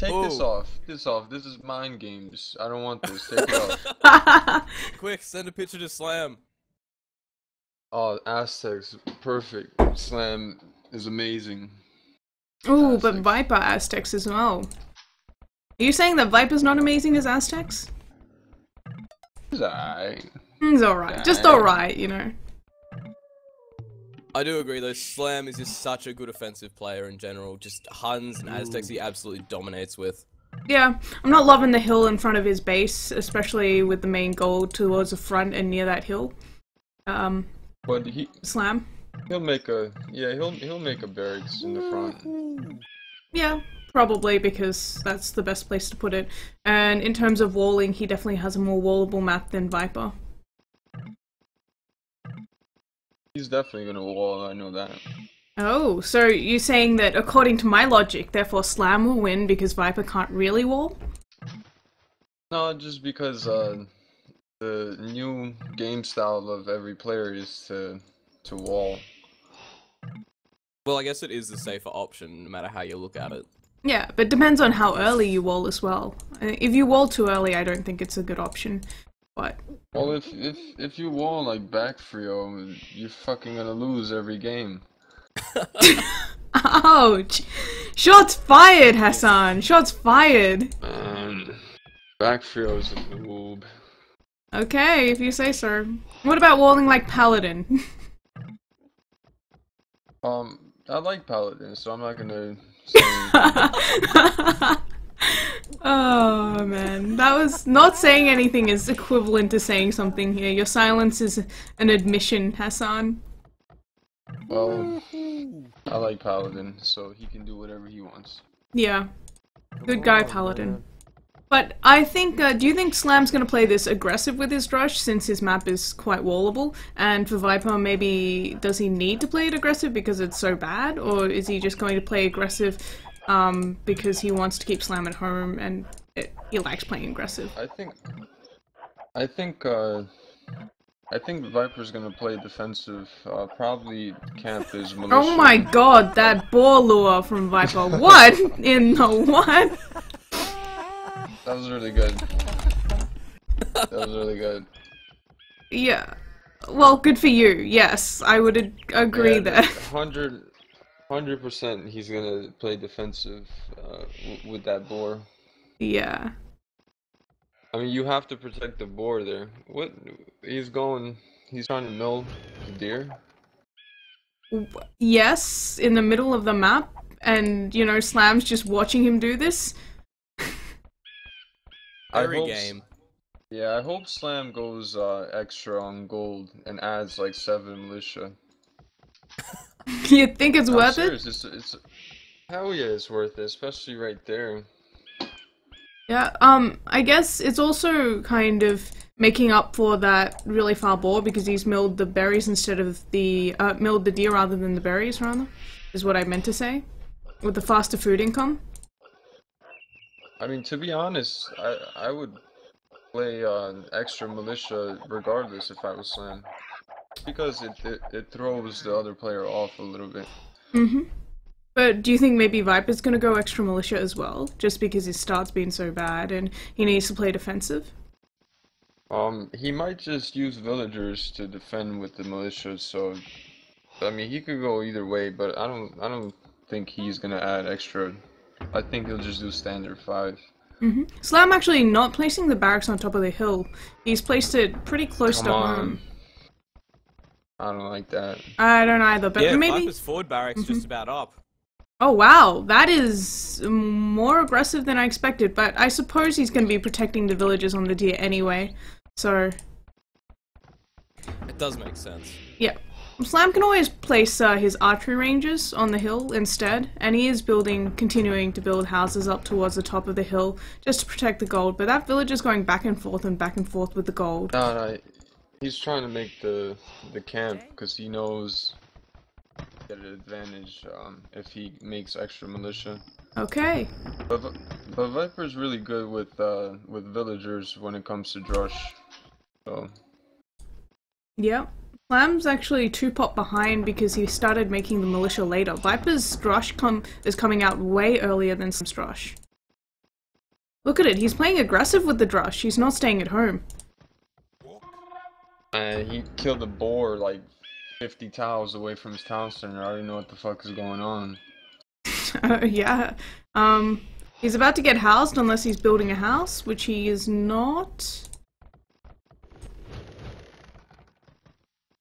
Take this Oh. off. This off. This is mind games. I don't want this. Take it off. Quick, send a picture to Slam. Oh, Aztecs. Perfect. Slam is amazing. Ooh, but Aztecs. Viper Aztecs as well. Are you saying that Viper's not amazing as Aztecs? It's alright. It's alright. Just alright, you know. I do agree though, Slam is just such a good offensive player in general. Just Huns and Aztecs he absolutely dominates with. Yeah, I'm not loving the hill in front of his base, especially with the main goal towards the front and near that hill. But Slam. he'll make a he'll make a barracks in the front. Yeah, probably because that's the best place to put it. And in terms of walling, he definitely has a more wallable map than Viper. He's definitely gonna wall. I know that. Oh, so you're saying that according to my logic, therefore Slam will win because Viper can't really wall? No, just because the new game style of every player is to wall. Well, I guess it is the safer option, no matter how you look at it. Yeah, but it depends on how early you wall as well. If you wall too early, I don't think it's a good option. But Well, if you wall like back Frio, you're fucking gonna lose every game. ouch! Shots fired, Hassan! Shots fired! Back Frio's a noob. Okay, if you say so. What about walling like Paladin? I like Paladin, so I'm not gonna say anything. Oh man, that was not saying anything is equivalent to saying something here. Your silence is an admission, Hassan. Well, I like Paladin, so he can do whatever he wants. Yeah, good guy, Paladin. But I think, do you think Slam's gonna play this aggressive with his Drush, since his map is quite wallable? And for Viper, maybe, does he need to play it aggressive because it's so bad? Or is he just going to play aggressive because he wants to keep Slam at home and he likes playing aggressive? I think Viper's gonna play defensive, probably camp his militia. Oh my god, that ball lure from Viper. What in the what? That was really good. That was really good. Yeah. Well, good for you. Yes, I would agree there. 100% he's gonna play defensive with that boar. Yeah. I mean, you have to protect the boar there. What? He's trying to mill the deer? Yes, in the middle of the map, and, you know, Slam's just watching him do this. Every game. Yeah, I hope Slam goes extra on gold and adds like 7 militia. You think it's worth serious, it? It's hell yeah, it's worth it, especially right there. Yeah, I guess it's also kind of making up for that really far boar because he's milled the berries instead of the, milled the deer rather than the berries, rather, is what I meant to say. With the faster food income. I mean, to be honest, I would play extra militia regardless if I was Slam. Because it throws the other player off a little bit. Mm-hmm. But do you think maybe Viper's gonna go extra militia as well? Just because his start's been so bad and he needs to play defensive? He might just use villagers to defend with the militia, so I mean he could go either way, but I don't think he's gonna add extra. I think he'll just do standard 5. Mm-hmm. Slam actually not placing the barracks on top of the hill. He's placed it pretty close to home. I don't like that. I don't either, but Yeah, maybe... Viper's forward barracks just about up. Oh wow, that is more aggressive than I expected, but I suppose he's going to be protecting the villagers on the deer anyway, so... It does make sense. Yeah. Slam can always place his archery ranges on the hill instead, and he is continuing to build houses up towards the top of the hill just to protect the gold, but that village is going back and forth with the gold. No, he's trying to make the camp because he knows get an advantage if he makes extra militia. Okay. But Viper's really good with villagers when it comes to Drush. So. Yep. Slam's actually 2 pop behind because he started making the militia later. Viper's Drush is coming out way earlier than Slam's Drush. Look at it, he's playing aggressive with the Drush, he's not staying at home. He killed a boar like 50 tiles away from his town center. I don't know what the fuck is going on. Yeah. He's about to get housed unless he's building a house, which he is not.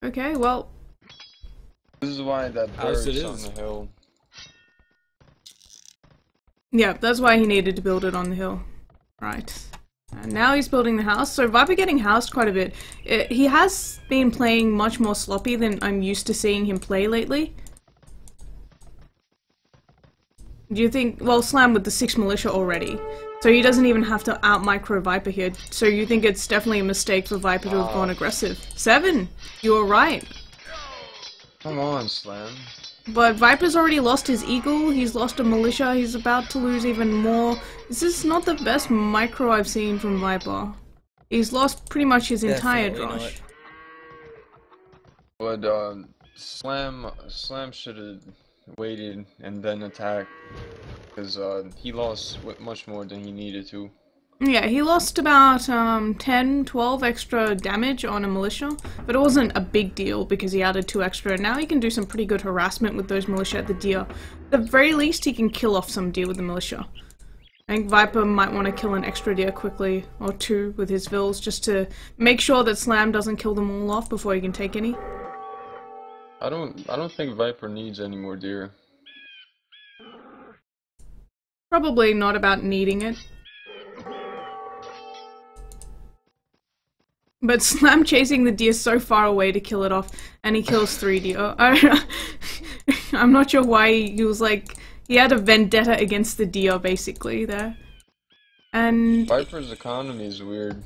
Okay, well. This is why that As it bird's on is. the hill. Yeah, that's why he needed to build it on the hill. Right. And now he's building the house. So Viper getting housed quite a bit. He has been playing much more sloppy than I'm used to seeing him play lately. Do you think... Well, Slam with the 6 militia already. So he doesn't even have to out-micro Viper here. So you think it's definitely a mistake for Viper to have gone aggressive. 7! You were right. Come on, Slam. But Viper's already lost his eagle, he's lost a militia, he's about to lose even more. This is not the best micro I've seen from Viper. He's lost pretty much his entire Definitely Drush. But Slam should have waited and then attacked, because he lost much more than he needed to. Yeah, he lost about 10, 12 extra damage on a militia, but it wasn't a big deal because he added 2 extra, and now he can do some pretty good harassment with those militia at the deer. At the very least, he can kill off some deer with the militia. I think Viper might want to kill an extra deer quickly, or 2 with his vills, just to make sure that Slam doesn't kill them all off before he can take any. I don't think Viper needs any more deer. Probably not about needing it. But Slam chasing the deer so far away to kill it off, and he kills 3 deer. I'm not sure why he was like... He had a vendetta against the deer, basically, there. And... Viper's economy is weird.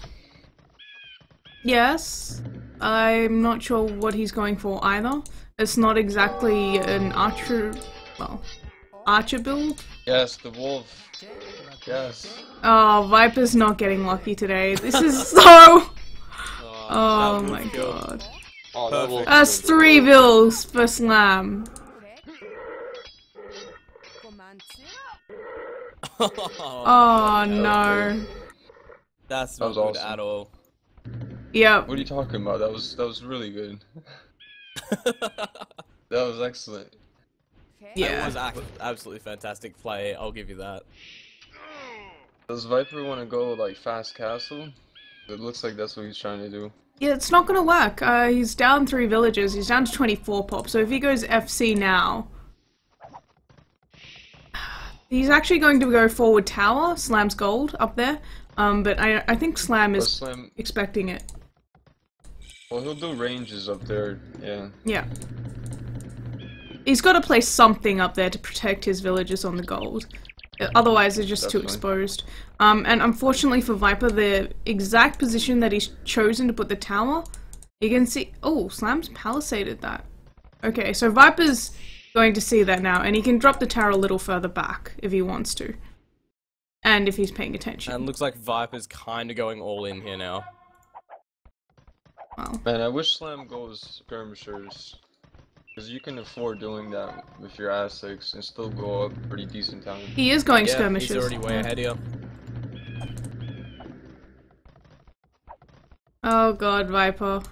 Yes. I'm not sure what he's going for either. It's not exactly an archer... Well... Archer build? Yes, the wolf. Yes. Oh, Viper's not getting lucky today. This is so... Oh that my wolf kill. god. Oh, that wolf. That's 3 vills for Slam. Oh no. That's That not was good awesome. at all. Yep. What are you talking about? That was really good. That was excellent. Yeah. That was absolutely fantastic play, I'll give you that. Does Viper want to go like fast castle? It looks like that's what he's trying to do. Yeah, it's not gonna work. He's down 3 villages. He's down to 24 pop. So if he goes FC now... He's actually going to go forward tower, Slam's gold, up there. But I think Slam is Slam, expecting it. well, he'll do ranges up there, yeah. Yeah. He's got to place something up there to protect his villages on the gold. Otherwise, they're just too Definitely. exposed. And unfortunately for Viper, the exact position that he's chosen to put the tower, you can see... Oh, Slam's palisaded that. Okay, so Viper's going to see that now, and he can drop the tower a little further back if he wants to. And if he's paying attention. And looks like Viper's kind of going all in here now. Well, Man, I wish Slam goes skirmishers. Because you can afford doing that with your assets and still go up pretty decent time. he is going Yeah, skirmishes. he's already way ahead here. Oh god, Viper.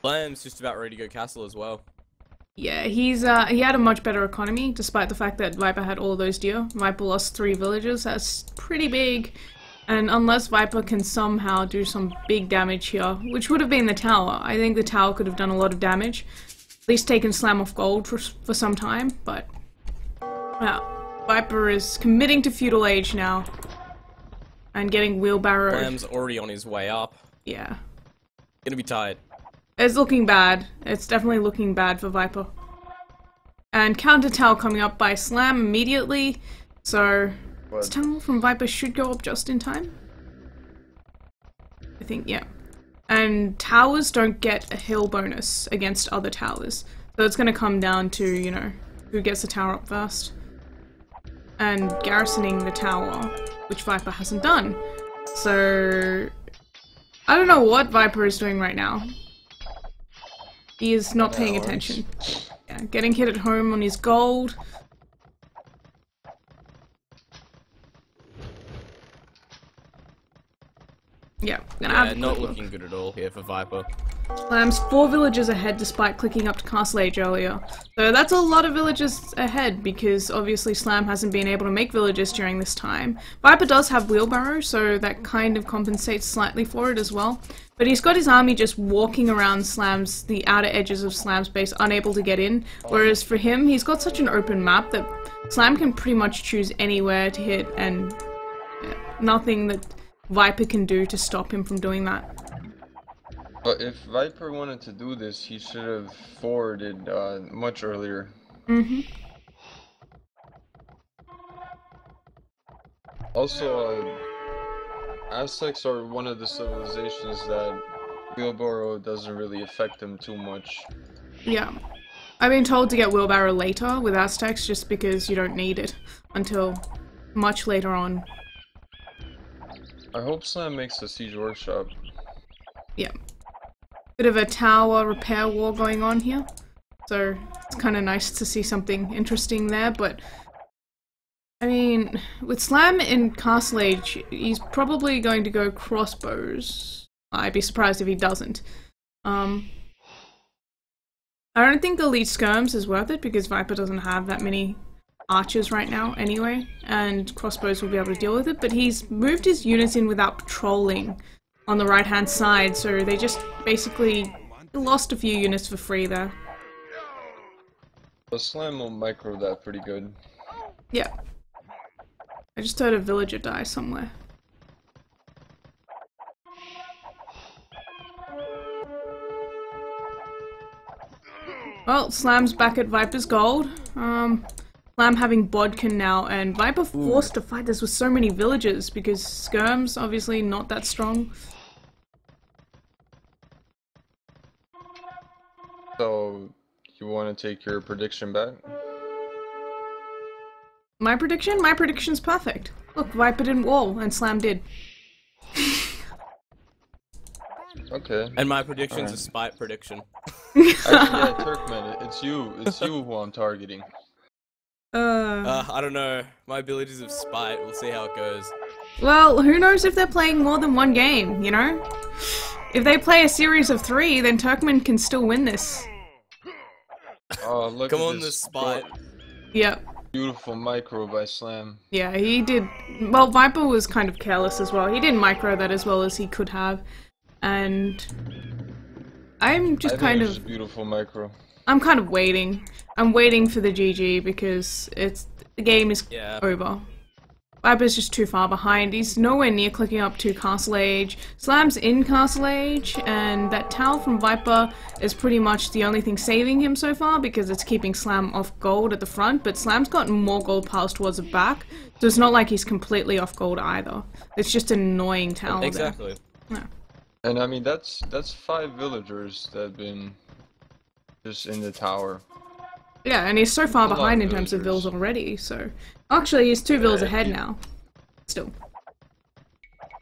Slam's just about ready to go castle as well. Yeah, he had a much better economy, despite the fact that Viper had all those deer. Viper lost 3 villages, that's pretty big. And unless Viper can somehow do some big damage here, which would have been the tower, I think the tower could have done a lot of damage. At least taken Slam off gold for some time, but... Yeah, Viper is committing to feudal age now. And getting wheelbarrowed. Slam's already on his way up. Yeah. Gonna be tight. It's looking bad. It's definitely looking bad for Viper. And counter tower coming up by Slam immediately. So, this tower from Viper should go up just in time. I think, yeah. And towers don't get a hill bonus against other towers. So it's going to come down to, you know, who gets the tower up first. And garrisoning the tower, which Viper hasn't done. So, I don't know what Viper is doing right now. He is not paying attention. Yeah, getting hit at home on his gold. Yeah, gonna Yeah, have not looking good at all here for Viper. Slam's 4 villagers ahead despite clicking up to Castle Age earlier. So that's a lot of villagers ahead because obviously Slam hasn't been able to make villagers during this time. Viper does have Wheelbarrow, so that kind of compensates slightly for it as well. But he's got his army just walking around the outer edges of Slam's base, unable to get in. Whereas for him, he's got such an open map that Slam can pretty much choose anywhere to hit, and nothing that Viper can do to stop him from doing that. But if Viper wanted to do this, he should have forwarded much earlier. Mm-hmm. Also, Aztecs are one of the civilizations that wheelbarrow doesn't really affect them too much. Yeah. I've been told to get Wheelbarrow later with Aztecs just because you don't need it until much later on. I hope Slam makes the siege workshop. Yeah. Bit of a tower repair war going on here. So it's kind of nice to see something interesting there, but I mean, with Slam in Castle Age, he's probably going to go crossbows. I'd be surprised if he doesn't. I don't think Elite Skirms is worth it because Viper doesn't have that many archers right now anyway, and crossbows will be able to deal with it, but he's moved his units in without patrolling on the right hand side, so they just basically lost a few units for free there. But Slam will micro that pretty good. Yeah. I just heard a villager die somewhere. Well, Slam's back at Viper's gold. Slam having Bodkin now, and Viper forced to fight this with so many villagers because Skirm's obviously not that strong. So, you want to take your prediction back? My prediction? My prediction's perfect. Look, Viper didn't wall, and Slam did. Okay. And my prediction's a spite prediction. Actually, yeah, Turkman, it's you who I'm targeting. I don't know. My abilities of spite, we'll see how it goes. Well, who knows if they're playing more than one game, you know? If they play a series of 3, then Turkman can still win this. Oh, look Come at on, this this spite. Yep. beautiful micro by Slam. Yeah, he did. Well, Viper was kind of careless as well. He didn't micro that as well as he could have. And I'm just kind it's of... a beautiful micro. I'm kind of waiting. I'm waiting for the GG because the game is over. Viper's just too far behind. He's nowhere near clicking up to Castle Age. Slam's in Castle Age, and that tower from Viper is pretty much the only thing saving him so far because it's keeping Slam off gold at the front, but Slam's got more gold piles towards the back, so it's not like he's completely off gold either. It's just an annoying tower Exactly. there. Yeah. And I mean, that's 5 villagers that have been just in the tower. Yeah, and he's so far lot behind of in terms of villagers. vills already, so... Actually, he's 2 vills ahead now. Still.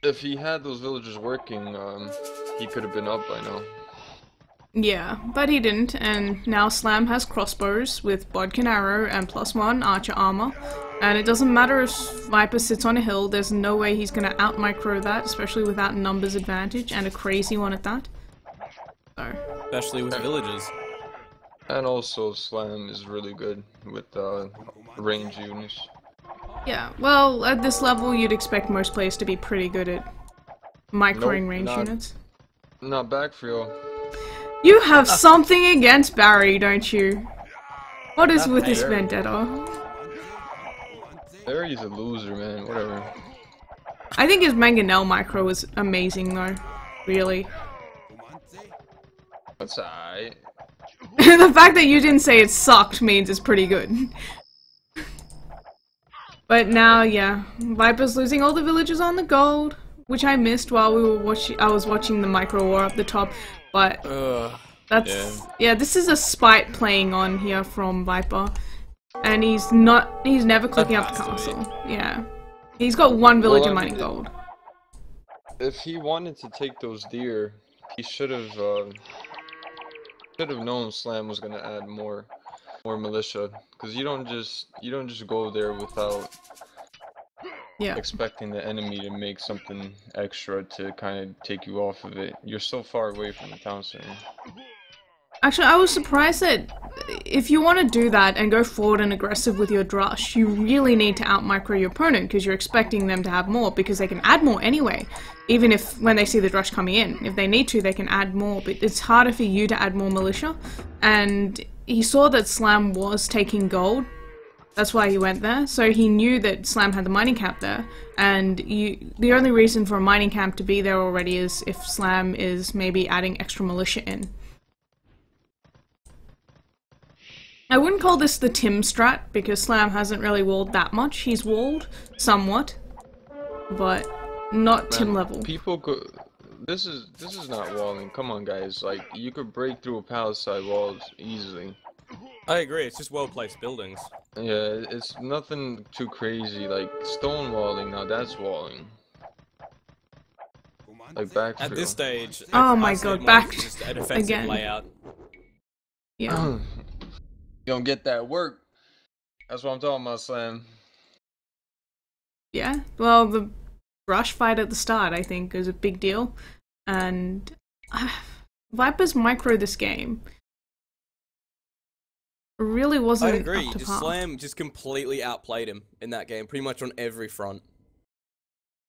If he had those villagers working, he could have been up by now. Yeah, but he didn't, and now Slam has crossbows with Bodkin arrow and +1 archer armor. And it doesn't matter if Viper sits on a hill, there's no way he's gonna out-micro that, especially without numbers advantage, and a crazy one at that. So... Especially with villagers. And also, Slam is really good with range units. Yeah, well, at this level, you'd expect most players to be pretty good at microing range units. Not Backfield. You have something against Barry, don't you? What is with this vendetta? Barry's a loser, man. Whatever. I think his Mangonel micro was amazing, though. Really. That's alright. The fact that you didn't say it sucked means it's pretty good. But now, yeah, Viper's losing all the villagers on the gold, which I missed while we were I was watching the micro war up the top. But this is a spite playing on here from Viper, and he's never clicking up to castle. Yeah, he's got 1 villager mining gold. If he wanted to take those deer, he should have known Slam was gonna add more militia, because you don't just go there Yeah. expecting the enemy to make something extra to kind of take you off of it. You're so far away from the town center. Actually, I was surprised that if you want to do that and go forward and aggressive with your Drush, you really need to out-micro your opponent because you're expecting them to have more because they can add more anyway. Even if, when they see the Drush coming in, if they need to, they can add more, but it's harder for you to add more militia. And he saw that Slam was taking gold, that's why he went there, so he knew that Slam had the mining camp there, and the only reason for a mining camp to be there already is if Slam is maybe adding extra militia in. I wouldn't call this the Tim strat, because Slam hasn't really walled that much. He's walled, somewhat, but not Tim level. People go... This is not walling. Come on, guys. Like, you could break through a palisade walls easily. I agree, it's just well-placed buildings. Yeah, it's nothing too crazy. Like, stone walling, now that's walling. Like, backfill. At this stage, Oh my I see it god, more back as just a defensive again. layout. Yeah. You don't get that work. That's what I'm talking about, Slam. Yeah, well, the rush fight at the start, I think, is a big deal. And Viper's micro this game really wasn't I agree, up to just par. Slam just completely outplayed him in that game, pretty much on every front.